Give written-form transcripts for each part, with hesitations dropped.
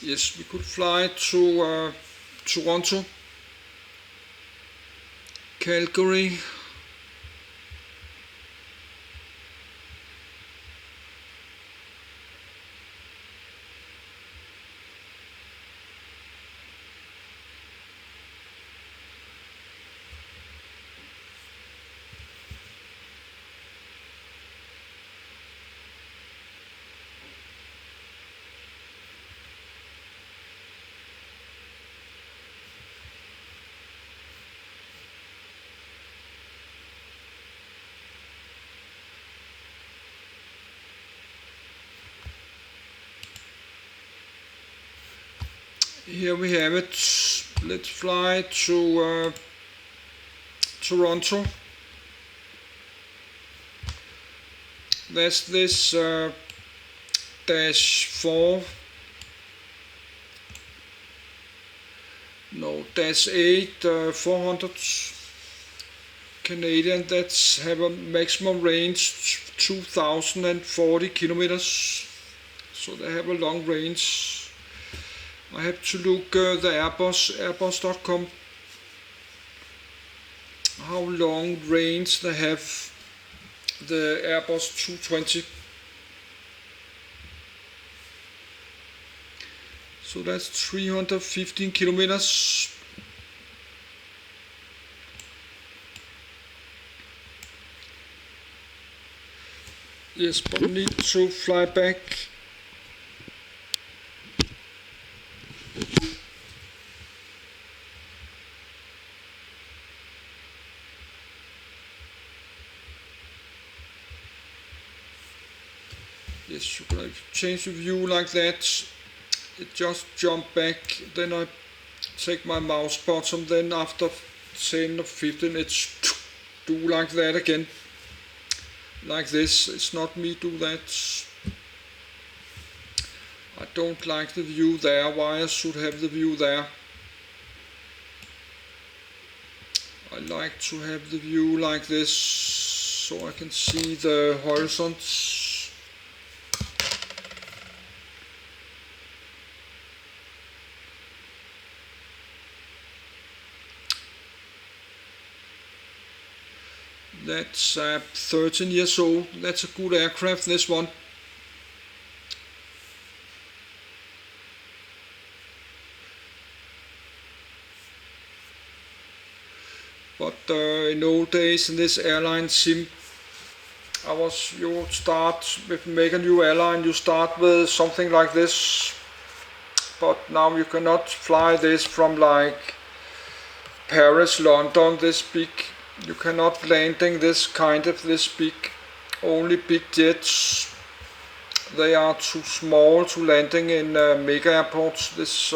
Yes, we could fly to Toronto, Calgary, here we have it. Let's fly to Toronto. That's this dash 4. No, dash 8, 400 Canadian. That's have a maximum range 2040 kilometers. So they have a long range. I have to look the airbus.com, how long range they have, the Airbus 220. So that's 315 kilometers. Yes, but need to fly back. Yes, you can change the view like that. It just jump back. Then I take my mouse button. Then after 10 or 15, it's do like that again. Like this. It's not me do that. I don't like the view there. Why I should have the view there? I like to have the view like this, so I can see the horizons. That's 13 years old. That's a good aircraft, this one. But in old days in this airline sim, you start with make a new airline, you start with something like this. But now you cannot fly this from like Paris, London, this big. You cannot landing this kind of this big. Only big jets. They are too small to landing in mega airports. This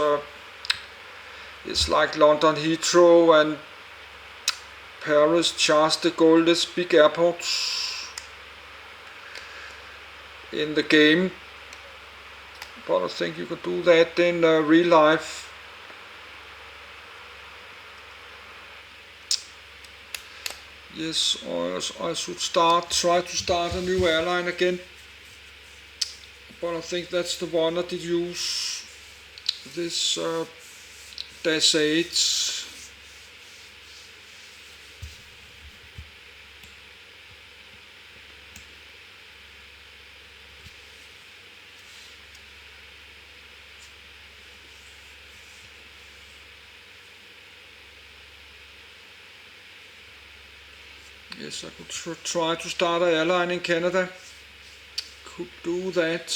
is like London Heathrow and Paris Charles de Gaulle, this big airports in the game. But I think you can do that in real life. Yes, or I should try to start a new airline again. But I think that's the one that did use this Dash 8. Yes, I could try to start an airline in Canada. Could do that.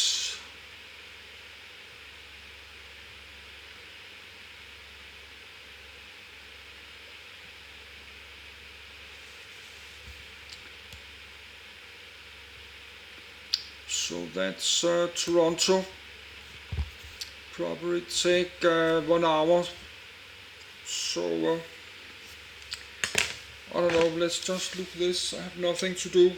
So that's Toronto. Probably take 1 hour. So I don't know, let's just look this. I have nothing to do.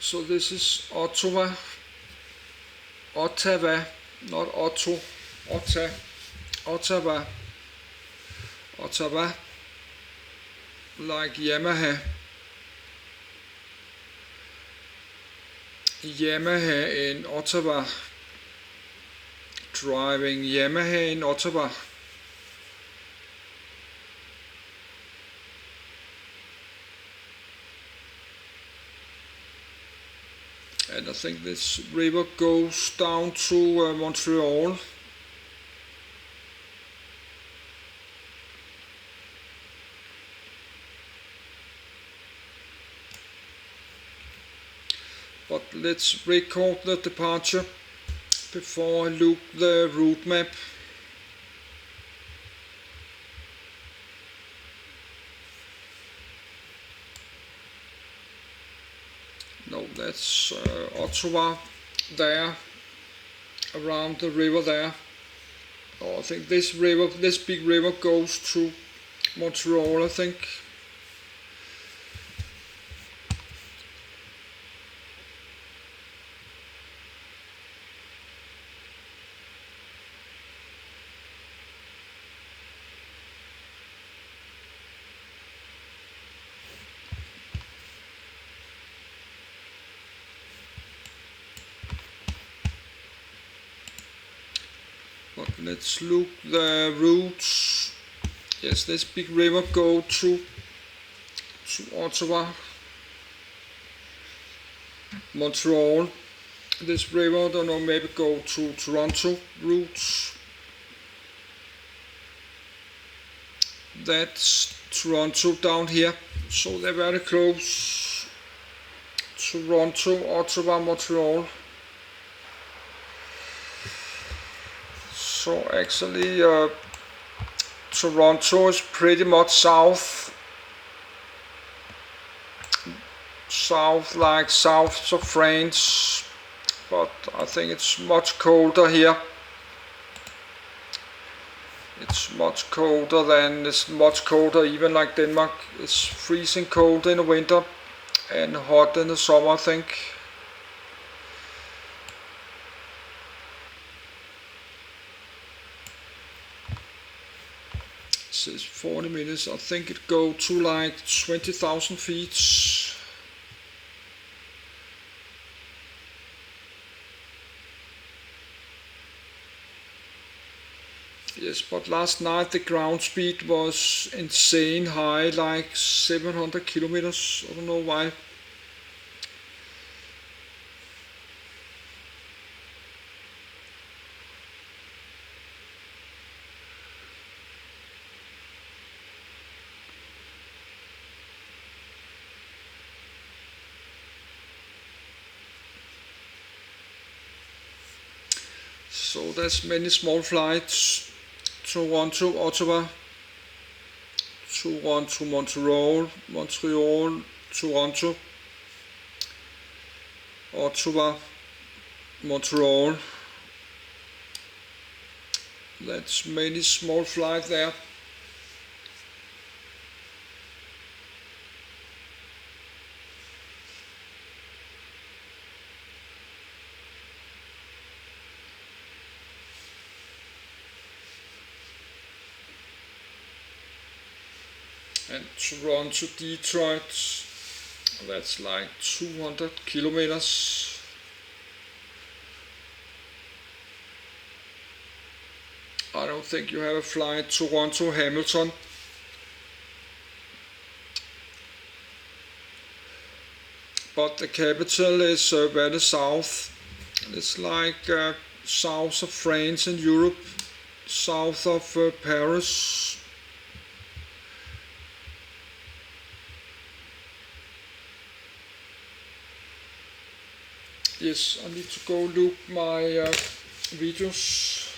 So this is Ottawa, not Ottawa, Ottawa. like Yamaha in Ottawa, driving Yamaha in Ottawa. And I think this river goes down to Montreal. But let's record the departure before I look the route map. No, that's Ottawa there, around the river there. Oh, I think this big river goes to Montreal, I think. But let's look the routes. Yes, this big river go to Ottawa, Montreal. This river, I don't know, maybe go to Toronto routes. That's Toronto down here, so they're very close. Toronto, Ottawa, Montreal. So actually Toronto is pretty much south like south of France, but I think it's much colder here. It's much colder even like Denmark. It's freezing cold in the winter and hot in the summer, I think. It says 40 minutes. I think it go to like 20,000 feet. Yes, but last night the ground speed was insane high, like 700 kilometers. I don't know why. So there's many small flights. Toronto, Ottawa, Toronto, Montreal, Toronto, Ottawa, Montreal. That's many small flights there. And Toronto, Detroit, that's like 200 kilometers. I don't think you have a flight Toronto, Hamilton. But the capital is very south. It's like south of France and Europe, south of Paris. Yes, I need to go look my videos.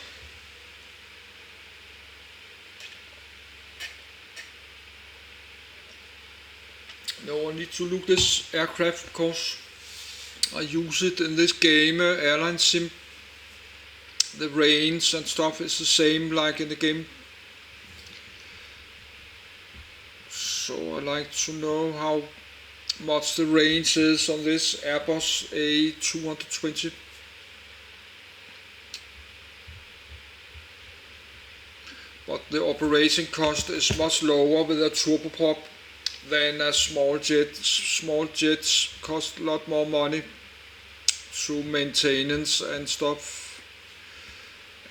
No, I need to look this aircraft because I use it in this game, Airline Sim. The range and stuff is the same like in the game. So I like to know how much the range is on this Airbus A220. But the operation cost is much lower with a turboprop than a small jet. Small jets cost a lot more money to maintenance and stuff,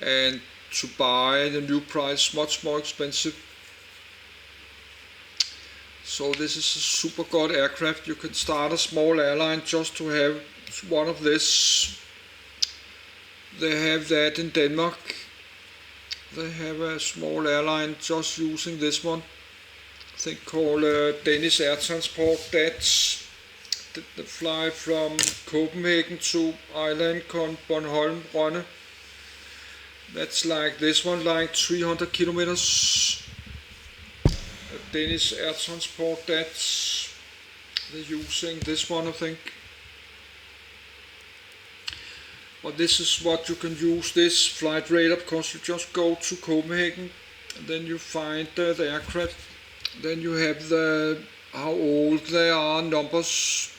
and to buy the new price much more expensive. So this is a super good aircraft. You can start a small airline just to have one of this. They have that in Denmark. They have a small airline just using this one. I think called Danish Air Transport. That's they fly from Copenhagen to island called Bornholm, Rønne. That's like this one, like 300 kilometers. Danish Air Transport, that's they're using this one, I think. But this is what you can use this flight radar, because you just go to Copenhagen and then you find the aircraft. Then you have the how old they are, numbers.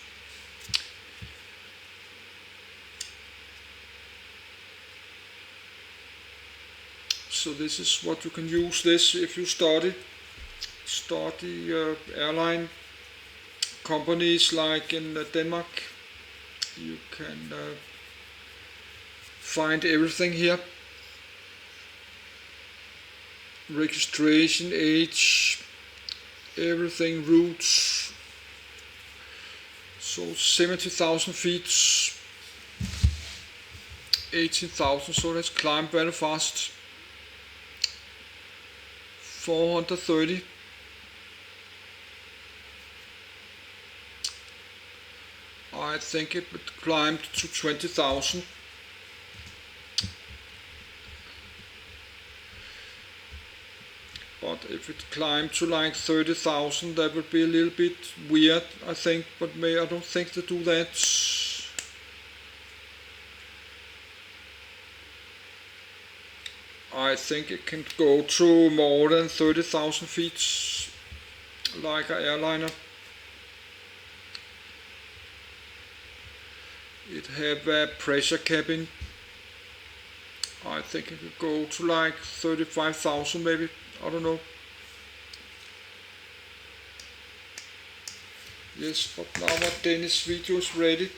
So this is what you can use this if you study airline companies like in Denmark. You can find everything here. Registration, age, everything, routes. So 70,000 feet, 18,000, so let's climb very fast. 430. I think it would climb to 20,000. But if it climbed to like 30,000, that would be a little bit weird, I think. But I don't think they do that. I think it can go to more than 30,000 feet, like an airliner. It have a pressure cabin. I think it could go to like 35,000 maybe. I don't know. Yes, but now my Danish video is ready.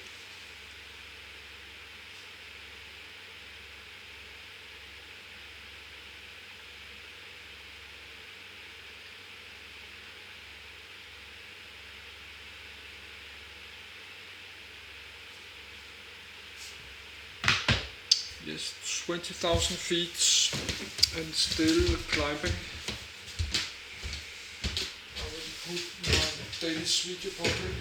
Yes, 20,000 feet and still climbing. I will put my Danish video public.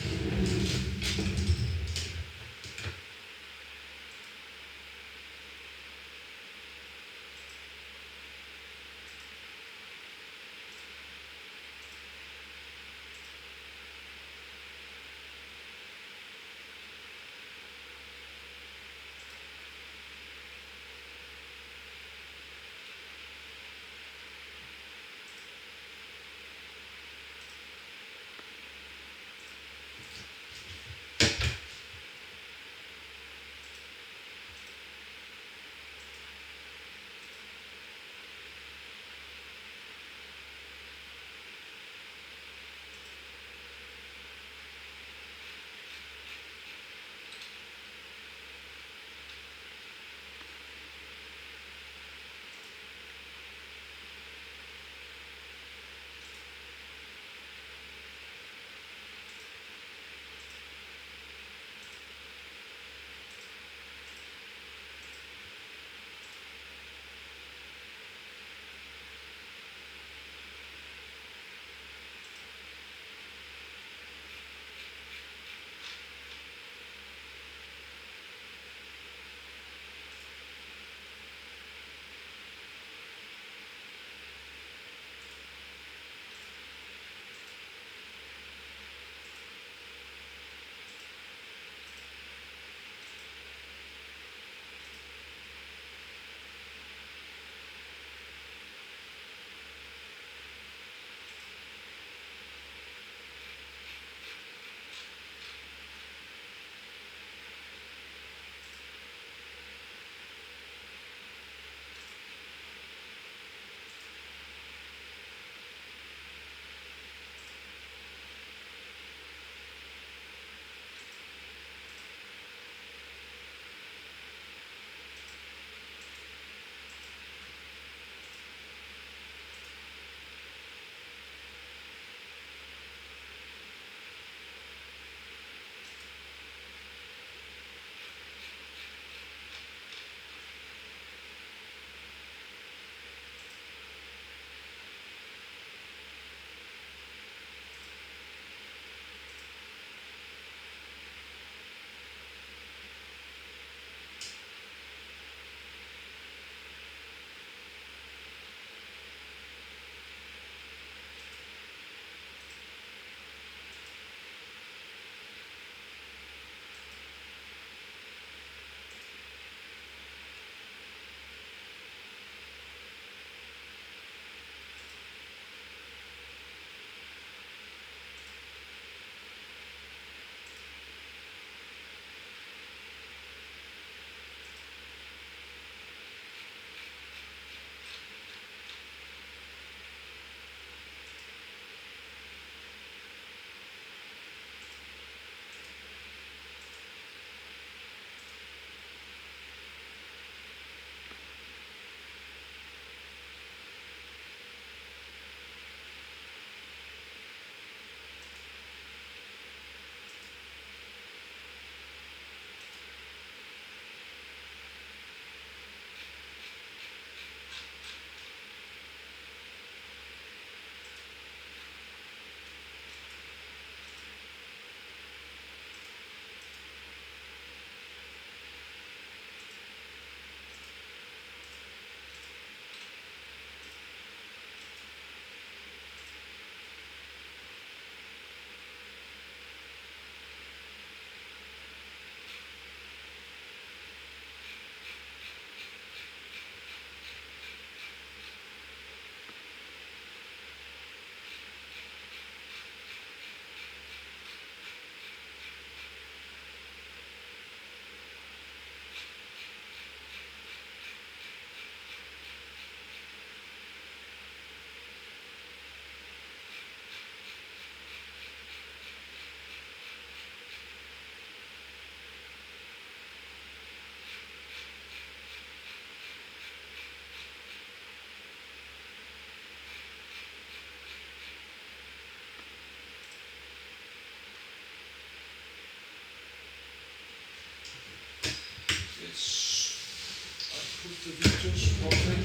put the videos properly.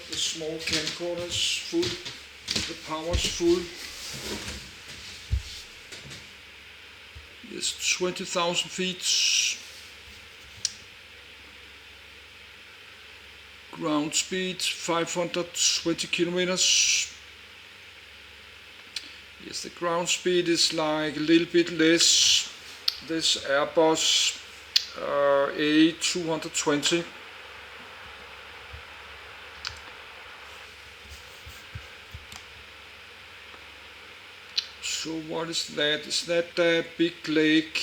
The small camcorder is full, the power is full. It's 20,000 feet. Ground speed 520 kilometers. Yes, the ground speed is like a little bit less. This Airbus A220. So what is that? Is that a big lake?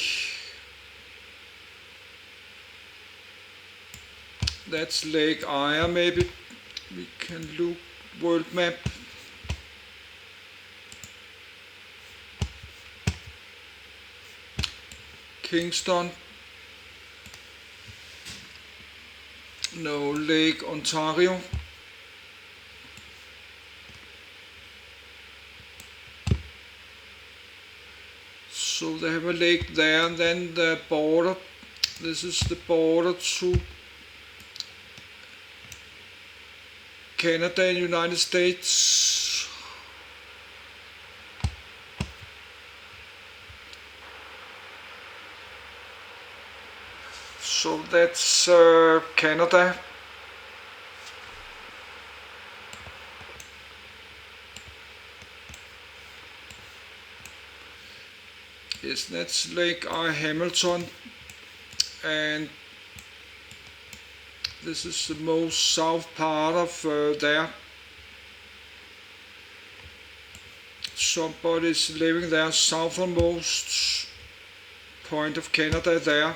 That's Lake Eyre maybe. We can look world map. Kingston. No, Lake Ontario. So they have a lake there, and then the border. This is the border to Canada and United States. So that's Canada. Yes, that's Lake Hamilton, and this is the most south part of there. Somebody's living there, southernmost point of Canada there.